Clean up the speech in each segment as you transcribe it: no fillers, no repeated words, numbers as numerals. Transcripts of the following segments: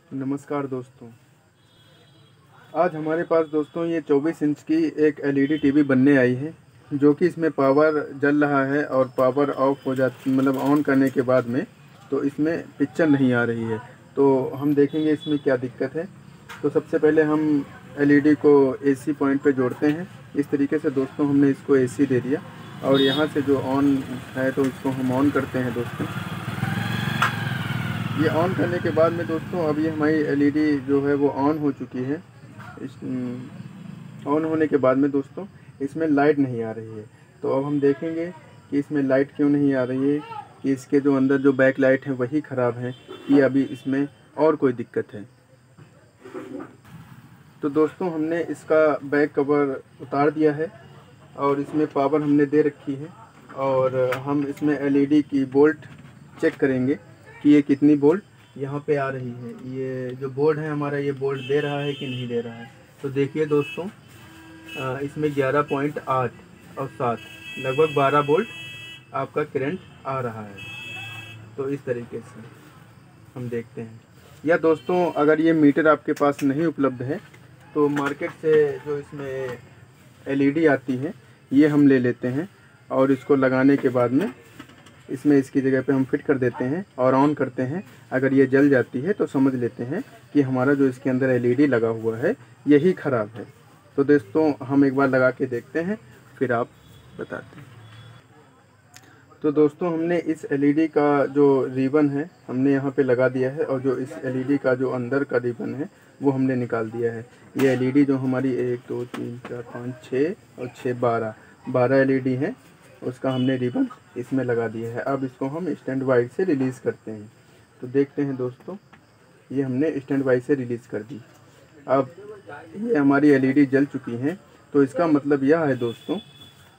नमस्कार दोस्तों, आज हमारे पास दोस्तों ये 24 इंच की एक एलईडी टीवी बनने आई है, जो कि इसमें पावर जल रहा है और पावर ऑफ हो जाती मतलब ऑन करने के बाद में तो इसमें पिक्चर नहीं आ रही है। तो हम देखेंगे इसमें क्या दिक्कत है। तो सबसे पहले हम एलईडी को एसी पॉइंट पे जोड़ते हैं। इस तरीके से दोस्तों हमने इसको एसी दे दिया और यहाँ से जो ऑन है तो इसको हम ऑन करते हैं दोस्तों। ये ऑन करने के बाद में दोस्तों अब ये हमारी एलईडी जो है वो ऑन हो चुकी है। इस ऑन होने के बाद में दोस्तों इसमें लाइट नहीं आ रही है। तो अब हम देखेंगे कि इसमें लाइट क्यों नहीं आ रही है, कि इसके जो अंदर जो बैक लाइट है वही ख़राब है कि अभी इसमें और कोई दिक्कत है। तो दोस्तों हमने इसका बैक कवर उतार दिया है और इसमें पावर हमने दे रखी है और हम इसमें एलईडी की बोल्ट चेक करेंगे कि ये कितनी बोल्ट यहाँ पे आ रही है। ये जो बोर्ड है हमारा, ये बोल्ट दे रहा है कि नहीं दे रहा है। तो देखिए दोस्तों, इसमें 11.8 और 7 लगभग 12 वोल्ट आपका करंट आ रहा है। तो इस तरीके से हम देखते हैं। या दोस्तों अगर ये मीटर आपके पास नहीं उपलब्ध है तो मार्केट से जो इसमें एलईडी आती है ये हम ले लेते हैं और इसको लगाने के बाद में इसमें इसकी जगह पे हम फिट कर देते हैं और ऑन करते हैं। अगर ये जल जाती है तो समझ लेते हैं कि हमारा जो इसके अंदर एलईडी लगा हुआ है यही ख़राब है। तो दोस्तों हम एक बार लगा के देखते हैं, फिर आप बताते हैं। तो दोस्तों हमने इस एलईडी का जो रिबन है हमने यहाँ पे लगा दिया है और जो इस एलईडी का जो अंदर का रिबन है वो हमने निकाल दिया है। ये एलईडी जो हमारी 1 2 3 4 5 6 और 6 12 एलईडी है, उसका हमने रिबन इसमें लगा दिया है। अब इसको हम स्टैंड वाइड से रिलीज़ करते हैं। तो देखते हैं दोस्तों, ये हमने स्टैंड वाइड से रिलीज़ कर दी। अब ये हमारी एलईडी जल चुकी हैं। तो इसका मतलब यह है दोस्तों,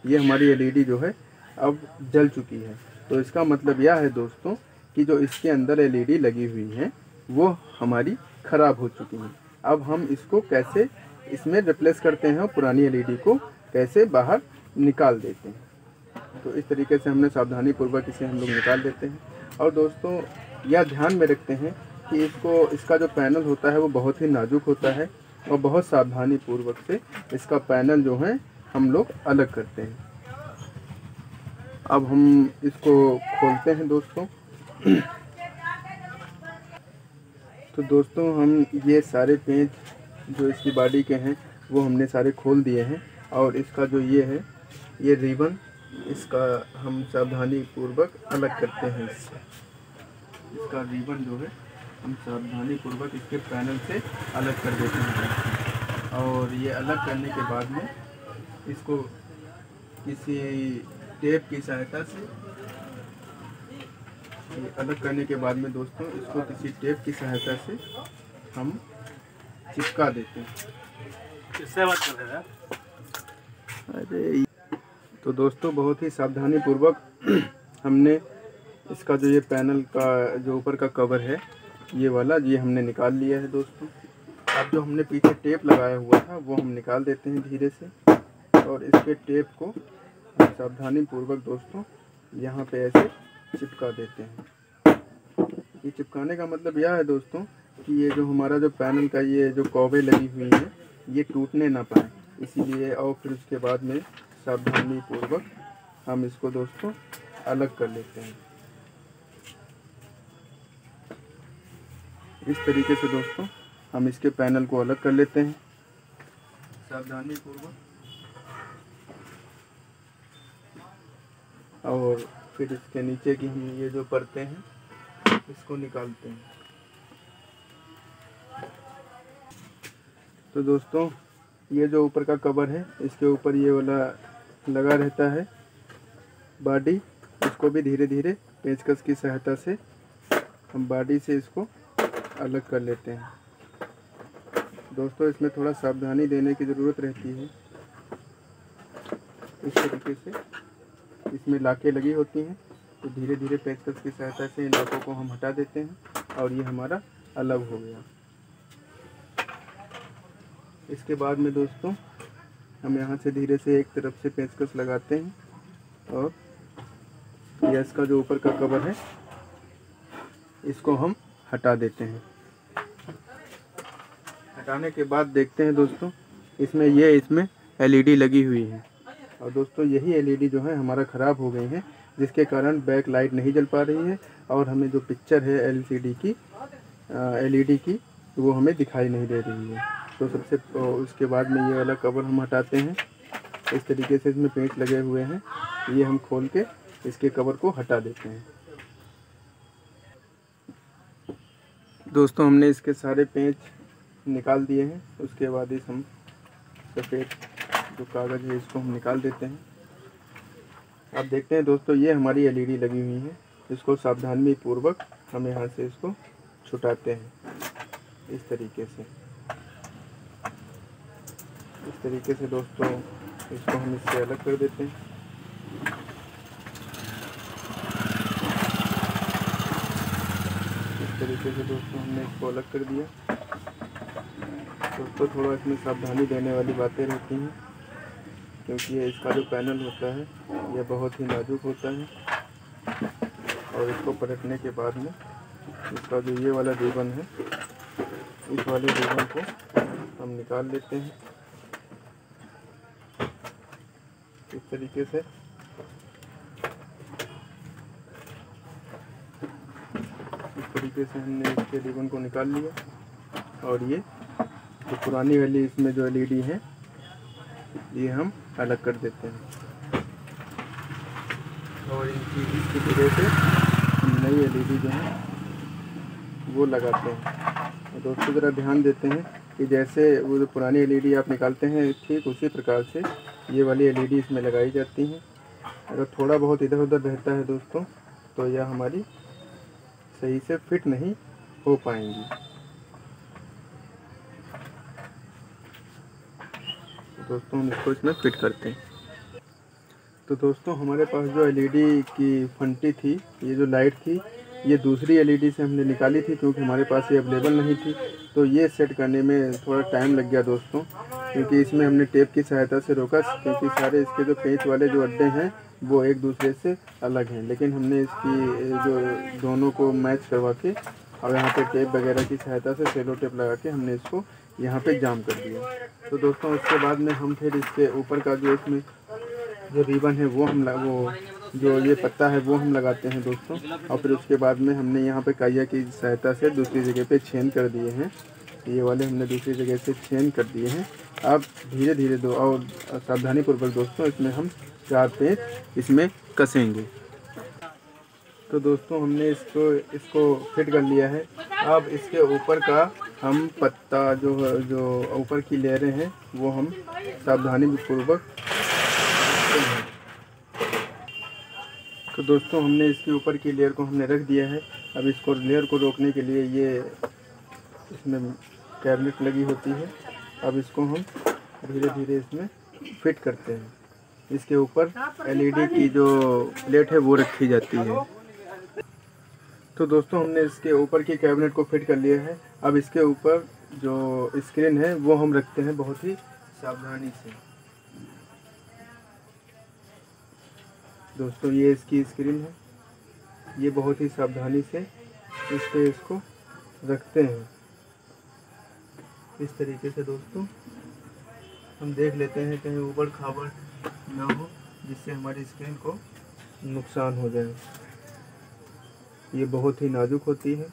ये हमारी एलईडी जो है अब जल चुकी है। तो इसका मतलब यह है दोस्तों कि जो इसके अंदर एलईडी लगी हुई है वो हमारी ख़राब हो चुकी है। अब हम इसको कैसे इसमें रिप्लेस करते हैं और पुरानी एलईडी को कैसे बाहर निकाल देते हैं। तो इस तरीके से हमने सावधानी पूर्वक इसे हम लोग निकाल देते हैं। और दोस्तों यह ध्यान में रखते हैं कि इसका जो पैनल होता है वो बहुत ही नाजुक होता है और बहुत सावधानी पूर्वक से इसका पैनल जो है हम लोग अलग करते हैं। अब हम इसको खोलते हैं दोस्तों। तो दोस्तों हम ये सारे पेंच जो इसकी बॉडी के हैं वो हमने सारे खोल दिए हैं और इसका जो ये है ये रिबन, इसका हम सावधानी पूर्वक अलग करते हैं। इसका रिबन जो है हम सावधानी पूर्वक इसके पैनल से अलग कर देते हैं और ये अलग करने के बाद में इसको किसी टेप की सहायता से अलग करने के बाद में दोस्तों इसको किसी टेप की सहायता से हम चिपका देते हैं। इससे बात कर रहे हैं। अरे तो दोस्तों बहुत ही सावधानी पूर्वक हमने इसका जो ये पैनल का जो ऊपर का कवर है ये वाला, ये हमने निकाल लिया है दोस्तों। अब जो हमने पीछे टेप लगाया हुआ था वो हम निकाल देते हैं धीरे से और इसके टेप को सावधानी पूर्वक दोस्तों यहाँ पे ऐसे चिपका देते हैं। ये चिपकाने का मतलब यह है दोस्तों कि ये जो हमारा जो पैनल का ये जो कॉवे लगी हुई है ये टूटने ना पाए, इसीलिए। और फिर उसके बाद में सावधानी पूर्वक हम इसको दोस्तों अलग कर लेते हैं। इस तरीके से दोस्तों हम इसके पैनल को अलग कर लेते हैं सावधानी पूर्वक और फिर इसके नीचे की हम ये जो परतें हैं इसको निकालते हैं। तो दोस्तों ये जो ऊपर का कवर है इसके ऊपर ये वाला लगा रहता है बॉडी, इसको भी धीरे धीरे पेंचकस की सहायता से हम बॉडी से इसको अलग कर लेते हैं। दोस्तों इसमें थोड़ा सावधानी देने की ज़रूरत रहती है। इस तरीके से इसमें लाकें लगी होती हैं तो धीरे धीरे पेंचकस की सहायता से इन लाकों को हम हटा देते हैं और ये हमारा अलग हो गया। इसके बाद में दोस्तों हम यहाँ से धीरे से एक तरफ से पेंचकस लगाते हैं और गैस का जो ऊपर का कवर है इसको हम हटा देते हैं। हटाने के बाद देखते हैं दोस्तों, इसमें एलईडी लगी हुई है। और दोस्तों यही एलईडी जो है हमारा ख़राब हो गई है, जिसके कारण बैक लाइट नहीं जल पा रही है और हमें जो पिक्चर है एलसीडी की एलईडी की वो हमें दिखाई नहीं दे रही है। तो उसके बाद में ये वाला कवर हम हटाते हैं। इस तरीके से इसमें पेंच लगे हुए हैं, ये हम खोल के इसके कवर को हटा देते हैं। दोस्तों हमने इसके सारे पेंच निकाल दिए हैं। उसके बाद हम सफ़ेद जो कागज़ है इसको हम निकाल देते हैं। आप देखते हैं दोस्तों, ये हमारी एलईडी लगी हुई है। इसको सावधानी पूर्वक हम यहाँ से इसको छुटाते हैं इस तरीके से दोस्तों इसको हम इससे अलग कर देते हैं। इस तरीके से दोस्तों हमने इसको अलग कर दिया। दोस्तों थोड़ा इसमें सावधानी देने वाली बातें रहती हैं, क्योंकि ये इसका जो पैनल होता है ये बहुत ही नाजुक होता है। और इसको पलटने के बाद में इसका जो ये वाला रिबन है, इस वाले रिबन को हम निकाल लेते हैं इस तरीके से। हमने इसके रिबन को निकाल लिया और ये जो पुरानी वाली इसमें जो एलईडी है ये हम अलग कर देते हैं और इसकी वजह से हम नई एलईडी जो है वो लगाते हैं। और दोस्तों ज़रा ध्यान देते हैं कि जैसे वो जो पुरानी एलईडी आप निकालते हैं ठीक उसी प्रकार से ये वाली एलईडी इसमें लगाई जाती हैं। अगर थोड़ा बहुत इधर उधर रहता है दोस्तों तो यह हमारी सही से फिट नहीं हो पाएंगी। तो दोस्तों हम इसको इसमें फिट करते हैं। तो दोस्तों हमारे पास जो एलईडी की फंटी थी, ये जो लाइट थी, ये दूसरी एलईडी से हमने निकाली थी, क्योंकि हमारे पास ये अवेलेबल नहीं थी। तो ये सेट करने में थोड़ा टाइम लग गया दोस्तों, क्योंकि इसमें हमने टेप की सहायता से रोका, क्योंकि सारे इसके जो पेंच वाले जो अड्डे हैं वो एक दूसरे से अलग हैं। लेकिन हमने इसकी जो दोनों को मैच करवा के और यहाँ पे टेप वगैरह की सहायता से सेलो टेप लगा के हमने इसको यहाँ पे जाम कर दिया। तो दोस्तों उसके बाद में हम फिर इसके ऊपर का जो इसमें जो रिबन है वो जो ये पत्ता है वो हम लगाते हैं दोस्तों। और फिर उसके बाद में हमने यहाँ पे काइया की सहायता से दूसरी जगह पे छेद कर दिए हैं। ये वाले हमने दूसरी जगह से छेद कर दिए हैं। अब धीरे धीरे दो और सावधानी पूर्वक दोस्तों इसमें हम 4 पेंच इसमें कसेंगे। तो दोस्तों हमने इसको फिट कर लिया है। अब इसके ऊपर का हम पत्ता जो ऊपर की लेयरें हैं वो हम सावधानी पूर्वक। तो दोस्तों हमने इसके ऊपर की लेयर को हमने रख दिया है। अब इसको लेयर को रोकने के लिए ये इसमें कैबिनेट लगी होती है। अब इसको हम धीरे धीरे इसमें फिट करते हैं। इसके ऊपर एलईडी की जो प्लेट है वो रखी जाती है। तो दोस्तों हमने इसके ऊपर की कैबिनेट को फिट कर लिया है। अब इसके ऊपर जो स्क्रीन है वो हम रखते हैं बहुत ही सावधानी से। दोस्तों ये इसकी स्क्रीन है, ये बहुत ही सावधानी से इस पे इसको रखते हैं इस तरीके से। दोस्तों हम देख लेते हैं कहीं ऊबड़ खाबड़ ना हो जिससे हमारी स्क्रीन को नुकसान हो जाए। ये बहुत ही नाजुक होती है।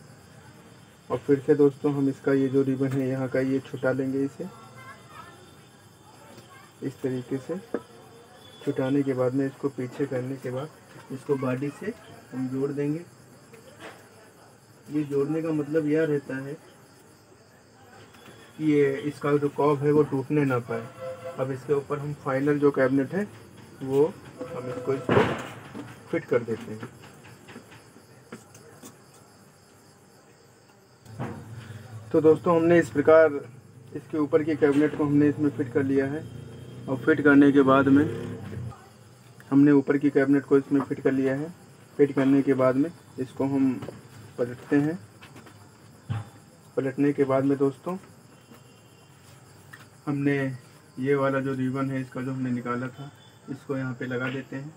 और फिर से दोस्तों हम इसका ये जो रिबन है यहाँ का ये छुटा लेंगे। इसे इस तरीके से छुटाने के बाद में इसको पीछे करने के बाद इसको बॉडी से हम जोड़ देंगे। ये जोड़ने का मतलब यह रहता है कि ये इसका जो कॉब है वो टूटने ना पाए। अब इसके ऊपर हम फाइनल जो कैबिनेट है वो हम इसको फिट कर देते हैं। तो दोस्तों हमने इस प्रकार इसके ऊपर की कैबिनेट को हमने इसमें फिट कर लिया है। और फिट करने के बाद में हमने ऊपर की कैबिनेट को इसमें फिट कर लिया है। फिट करने के बाद में इसको हम पलटते हैं। पलटने के बाद में दोस्तों हमने ये वाला जो रिबन है इसका जो हमने निकाला था इसको यहाँ पे लगा देते हैं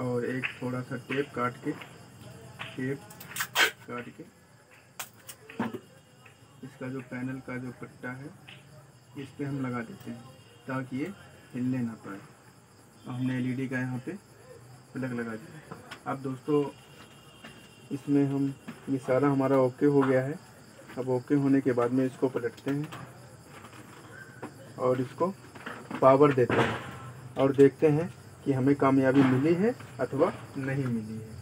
और एक थोड़ा सा टेप काट के इसका जो पैनल का जो पट्टा है इस पे हम लगा देते हैं ताकि ये हिलने ना पाए। हमने एलईडी का यहाँ पे प्लग लगा दिया। अब दोस्तों इसमें हम ये सारा हमारा ओके हो गया है। अब ओके होने के बाद में इसको पलटते हैं और इसको पावर देते हैं और देखते हैं कि हमें कामयाबी मिली है अथवा नहीं मिली है।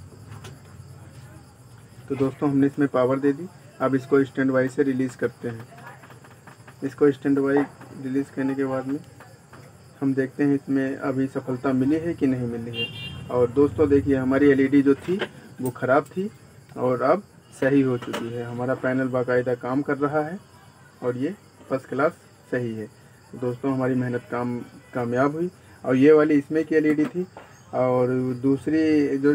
तो दोस्तों हमने इसमें पावर दे दी। अब इसको स्टैंड बाई से रिलीज़ करते हैं। इसको स्टैंड बाई रिलीज़ करने के बाद में हम देखते हैं इसमें अभी सफलता मिली है कि नहीं मिली है। और दोस्तों देखिए हमारी एलईडी जो थी वो ख़राब थी और अब सही हो चुकी है। हमारा पैनल बाकायदा काम कर रहा है और ये फर्स्ट क्लास सही है। दोस्तों हमारी मेहनत कामयाब हुई। और ये वाली इसमें की एलईडी थी और दूसरी जो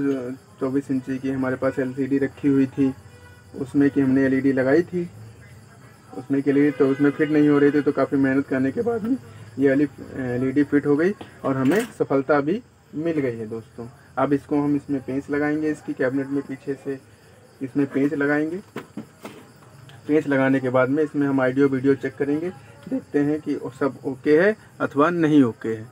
24 इंची की हमारे पास एलसीडी रखी हुई थी उसमें कि हमने एलईडी लगाई थी, उसमें के लिए तो उसमें फिट नहीं हो रही थी। तो काफ़ी मेहनत करने के बाद में ये वाली एलईडी फिट हो गई और हमें सफलता भी मिल गई है दोस्तों। अब इसको हम इसमें पेंच लगाएंगे, इसकी कैबिनेट में पीछे से इसमें पेंच लगाएंगे। पेंच लगाने के बाद में इसमें हम ऑडियो वीडियो चेक करेंगे, देखते हैं कि सब ओके है अथवा नहीं ओके है।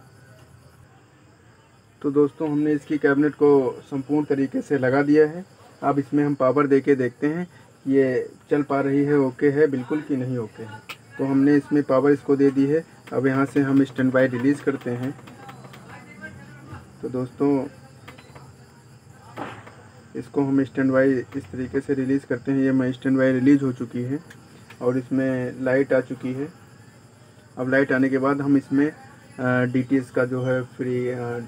तो दोस्तों हमने इसकी कैबिनेट को संपूर्ण तरीके से लगा दिया है। अब इसमें हम पावर देके देखते हैं ये चल पा रही है, ओके है बिल्कुल कि नहीं ओके है। तो हमने इसमें पावर इसको दे दी है। अब यहाँ से हम स्टैंड बाई रिलीज़ करते हैं। तो दोस्तों इसको हम स्टैंड बाई इस तरीके से रिलीज़ करते हैं। ये मैं स्टैंड बाई रिलीज़ हो चुकी है और इसमें लाइट आ चुकी है। अब लाइट आने के बाद हम इसमें DTS का जो है फ्री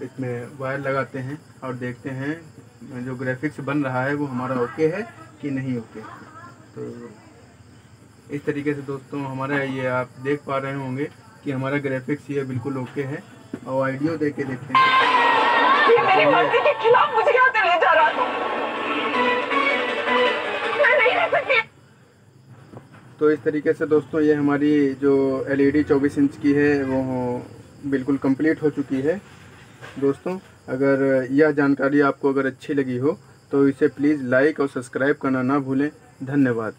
इसमें वायर लगाते हैं और देखते हैं जो ग्राफिक्स बन रहा है वो हमारा ओके है कि नहीं ओके। तो इस तरीके से दोस्तों हमारा ये आप देख पा रहे होंगे कि हमारा ग्राफिक्स ये बिल्कुल ओके है। और ऑडियो देख के देखते हैं के खिलाफ मुझे यहाँ से ले जा रहा था। मैं नहीं रह सकती। तो इस तरीके से दोस्तों ये हमारी जो एलईडी 24 इंच की है वो बिल्कुल कंप्लीट हो चुकी है। दोस्तों अगर यह जानकारी आपको अगर अच्छी लगी हो तो इसे प्लीज़ लाइक और सब्सक्राइब करना ना भूलें। धन्यवाद।